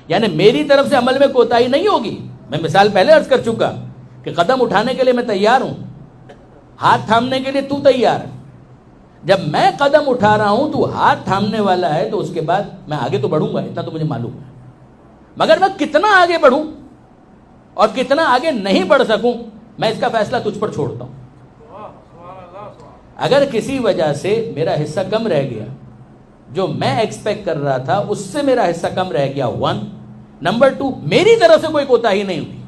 یعنی میری طرف سے عمل میں کوتاہی نہیں ہوگی. میں مثال پہلے عرض کر چکا کہ قدم اٹھانے کے لیے میں تیار ہوں, ہاتھ تھامنے کے لیے تو تیار ہے. جب میں قدم اٹھا رہا ہوں تو ہاتھ تھامنے والا ہے, تو اس کے بعد میں آگے تو بڑھوں گا, اتنا تو مجھے معلوم ہے. مگر میں کتنا آگے بڑھوں اور کتنا آگے نہیں بڑھ سکوں, میں اس کا فیصلہ تجھ پر چھوڑتا ہوں. اگر کسی وجہ سے میرا حصہ کم رہ گیا, جو میں ایکسپیکٹ کر رہا تھا اس سے میرا حصہ کم رہ گیا, 1. نمبر 2, میری طرف سے کوئی کوتاہی نہیں ہوئی,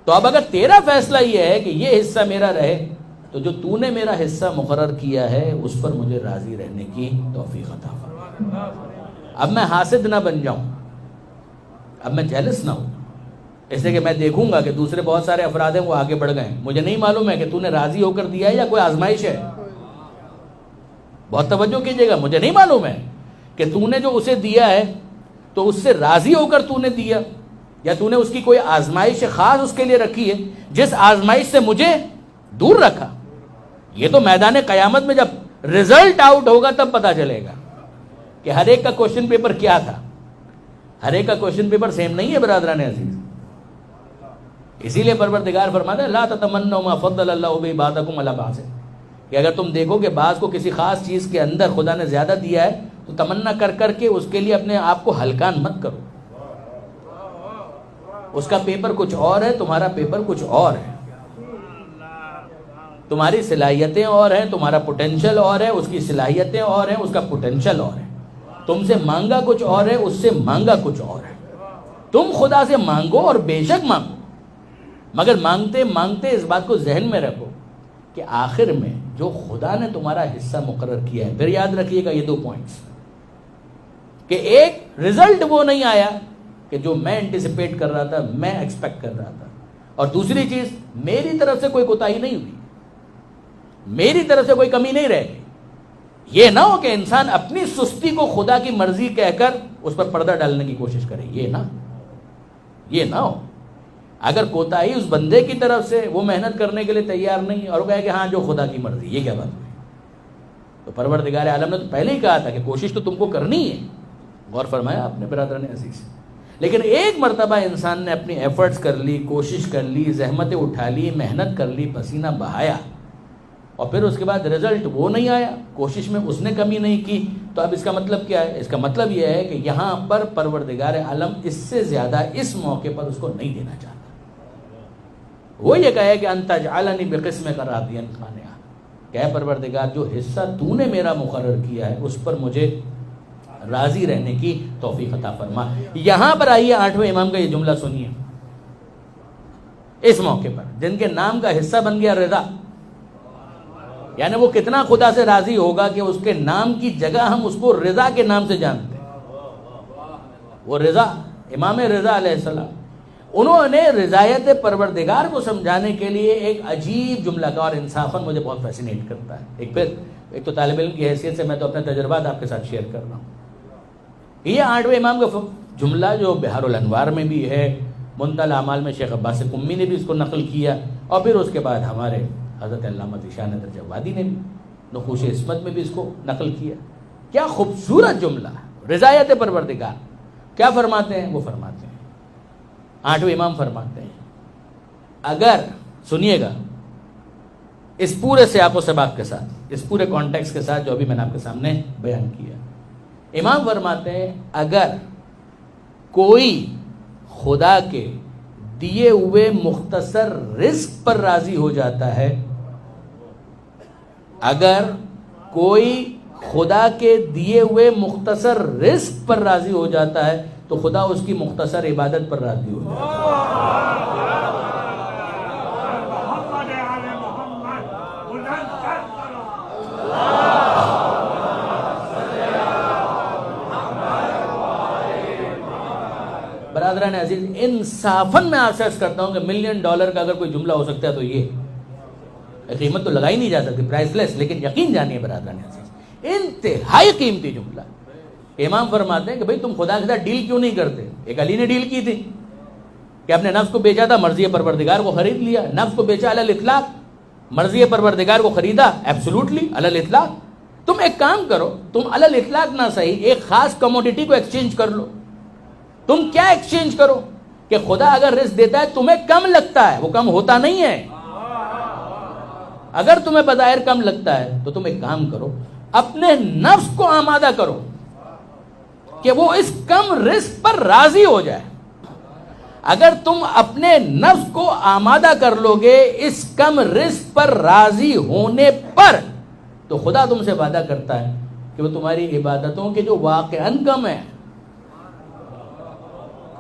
تو اب اگر تیرا فیصلہ یہ ہے کہ یہ حصہ میرا رہے, تو جو تو نے میرا حصہ مقرر کیا ہے اس پر مجھے راضی رہنے کی توفیق عطا فرما. اب میں حاسد نہ بن جاؤں, اب میں جیلس نہ ہوں, اس لیے کہ میں دیکھوں گا کہ دوسرے بہت سارے افراد ہیں وہ آگے بڑھ گئے, مجھے نہیں معلوم ہے کہ تو نے راضی ہو کر دیا ہے یا کوئی آزمائش ہے. بہت توجہ کیجئے گا, مجھے نہیں معلوم ہے کہ تو نے جو اسے دیا ہے تو اس سے راضی ہو کر تو نے دیا, یا تو نے اس کی کوئی آزمائش خاص اس کے لیے رکھی ہے جس آزمائش سے مجھے دور رکھا. یہ تو میدان قیامت میں جب رزلٹ آؤٹ ہوگا تب پتا چلے گا کہ ہر ایک کا کوشچن پیپر کیا تھا. ہر ایک کا کوشچن پیپر سیم نہیں ہے برادران عزیز. اسی لیے پروردگار فرماتا ہے لا تتمنوا ما فضل اللہ بہ بعضکم علی بعض, کہ اگر تم دیکھو کہ بعض کو کسی خاص چیز کے اندر خدا نے زیادہ دیا ہے تو تمنا کر کر کے اس کے لیے اپنے آپ کو ہلکان مت کرو. اس کا پیپر کچھ اور ہے, تمہارا پیپر کچھ اور ہے. تمہاری صلاحیتیں اور ہیں, تمہارا پوٹینشل اور ہے, اس کی صلاحیتیں اور ہیں, اس کا پوٹینشل اور ہے. تم سے مانگا کچھ اور ہے, اس سے مانگا کچھ اور ہے. تم خدا سے مانگو اور بے شک مانگو, مگر مانگتے مانگتے اس بات کو ذہن میں رکھو کہ آخر میں جو خدا نے تمہارا حصہ مقرر کیا ہے, پھر یاد رکھیے گا یہ 2 پوائنٹس, کہ ایک رزلٹ وہ نہیں آیا کہ جو میں انٹیسپیٹ کر رہا تھا, میں ایکسپیکٹ کر رہا تھا, اور دوسری چیز میری طرف سے کوئی کوتاہی نہیں ہوئی, میری طرف سے کوئی کمی نہیں رہ گئی. یہ نہ ہو کہ انسان اپنی سستی کو خدا کی مرضی کہہ کر اس پر پردہ ڈالنے کی کوشش کرے, یہ نہ ہو. اگر کوتاہی اس بندے کی طرف سے, وہ محنت کرنے کے لیے تیار نہیں اور وہ کہے کہ ہاں جو خدا کی مرضی, یہ کیا بات ہے؟ تو پروردگار عالم نے تو پہلے ہی کہا تھا کہ کوشش تو تم کو کرنی ہے. غور فرمایا آپ نے برادران عزیز. لیکن ایک مرتبہ انسان نے اپنی ایفرٹس کر لی, کوشش کر لی, زحمتیں اٹھا لی, محنت کر لی, پسینہ بہایا, اور پھر اس کے بعد رزلٹ وہ نہیں آیا, کوشش میں اس نے کمی نہیں کی, تو اب اس کا مطلب کیا ہے؟ اس کا مطلب یہ ہے کہ یہاں پر پروردگار عالم اس سے زیادہ اس موقع پر اس کو نہیں دینا چاہتا. وہ یہ کہے کہ انت جعلنی بقسمک راضیا قانعا, کہ اے پروردگار جو حصہ تو نے میرا مقرر کیا ہے اس پر مجھے راضی رہنے کی توفیق عطا فرما. یہاں پر آئیے 8ویں امام کا یہ جملہ سنیے. اس موقع پر جن کے نام کا حصہ بن گیا رضا, یعنی وہ کتنا خدا سے راضی ہوگا کہ اس کے نام کی جگہ ہم اس کو رضا کے نام سے جانتے ہیں. وہ رضا, امام رضا علیہ السلام, انہوں نے رضایت پروردگار کو سمجھانے کے لیے ایک عجیب جملہ کہا, اور انصافاً مجھے بہت فیسینیٹ کرتا ہے. ایک تو طالب علم کی حیثیت سے میں تو اپنے تجربات آپ کے ساتھ شیئر کر رہا ہوں. یہ 8ویں امام کا جملہ جو بحار الانوار میں بھی ہے, منتہی الاعمال میں شیخ عباس قمی نے بھی اس کو نقل کیا, اور پھر اس کے بعد ہمارے حضرت علامہ ذیشان درجہ وادی نے بھی نقوش عصمت میں بھی اس کو نقل کیا. کیا خوبصورت جملہ, رضایت پروردگار. کیا فرماتے ہیں؟ وہ فرماتے ہیں 8ویں امام فرماتے ہیں, اگر سنیے گا اس پورے سیاق و سباق کے ساتھ, اس پورے کانٹیکس کے ساتھ جو ابھی میں نے آپ کے سامنے بیان کیا. امام فرماتے ہیں اگر کوئی خدا کے دیے ہوئے مختصر رزق پر راضی ہو جاتا ہے, اگر کوئی خدا کے دیے ہوئے مختصر رزق پر راضی ہو جاتا ہے تو خدا اس کی مختصر عبادت پر راضی ہو جاتا ہے. برادران عزیز, انصافاً میں آپ سے عرض کرتا ہوں کہ $1 ملین کا اگر کوئی جملہ ہو سکتا ہے تو یہ, قیمت تو لگائی نہیں جا سکتی, پرائس لیس, لیکن یقین جانیے برادران عزیز, انتہائی قیمتی جملہ. امام فرماتے ہیں کہ بھئی تم خدا کے ساتھ ڈیل کیوں نہیں کرتے؟ ایک علی نے ڈیل کی تھی کہ اپنے نفس کو بیچا تھا, مرضی پروردگار کو خرید لیا. نفس کو بیچا علی الاطلاق, مرضی پروردگار کو خریدا ایبسولوٹلی علی الاطلاق. تم ایک کام کرو, تم علی الاطلاق نہ صحیح ایک خاص کموڈیٹی کو ایکسچینج کر لو. تم کیا ایکسچینج کرو کہ خدا اگر رزق دیتا ہے تمہیں کم لگتا ہے، وہ کم ہوتا نہیں ہے. اگر تمہیں بظاہر کم لگتا ہے تو تم ایک کام کرو، اپنے نفس کو آمادہ کرو کہ وہ اس کم رزق پر راضی ہو جائے. اگر تم اپنے نفس کو آمادہ کر لو گے اس کم رزق پر راضی ہونے پر، تو خدا تم سے وعدہ کرتا ہے کہ وہ تمہاری عبادتوں کے جو واقعاً کم ہیں،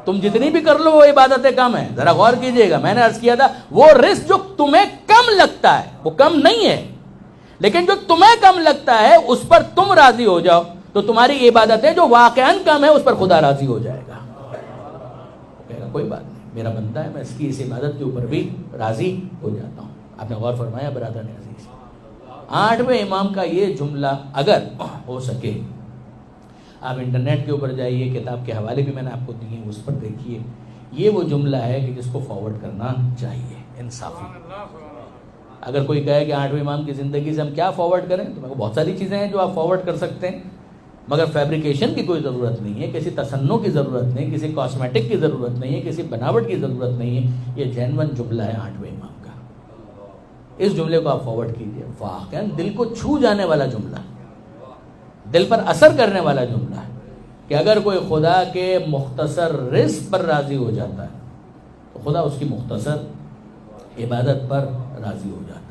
تم جتنی بھی کر لو وہ عبادتیں کم ہیں. ذرا غور کیجئے گا، میں نے عرض کیا تھا وہ رزق جو تمہیں کم لگتا ہے وہ کم نہیں ہے، لیکن جو تمہیں کم لگتا ہے اس پر تم راضی ہو جاؤ تو تمہاری عبادتیں جو واقعاً کم ہیں اس پر خدا راضی ہو جائے گا. کوئی بات نہیں، میرا بندہ ہے، میں اس کی اس عبادت کے اوپر بھی راضی ہو جاتا ہوں. آپ نے غور فرمایا برادران عزیز؟ 8ویں امام کا یہ جملہ اگر ہو سکے، آپ انٹرنیٹ کے اوپر جائیے، کتاب کے حوالے بھی میں نے آپ کو دیے، اس پر دیکھیے. یہ وہ جملہ ہے کہ جس کو فارورڈ کرنا چاہیے انصافی. اگر کوئی کہے کہ 8ویں امام کی زندگی سے ہم کیا فارورڈ کریں، تو بہت ساری چیزیں ہیں جو آپ فارورڈ کر سکتے ہیں، مگر فیبریکیشن کی کوئی ضرورت نہیں ہے، کسی تصنع کی ضرورت نہیں، کسی کاسمیٹک کی ضرورت نہیں ہے، کسی بناوٹ کی ضرورت نہیں ہے. یہ جینون جملہ ہے 8ویں امام کا. اس جملے کو آپ فارورڈ کیجئے. واقعاً دل کو چھو جانے والا جملہ، دل پر اثر کرنے والا جملہ ہے کہ اگر کوئی خدا کے مختصر رزق پر راضی ہو جاتا ہے تو خدا اس کی مختصر عبادت پر راضی ہو جاتا ہے.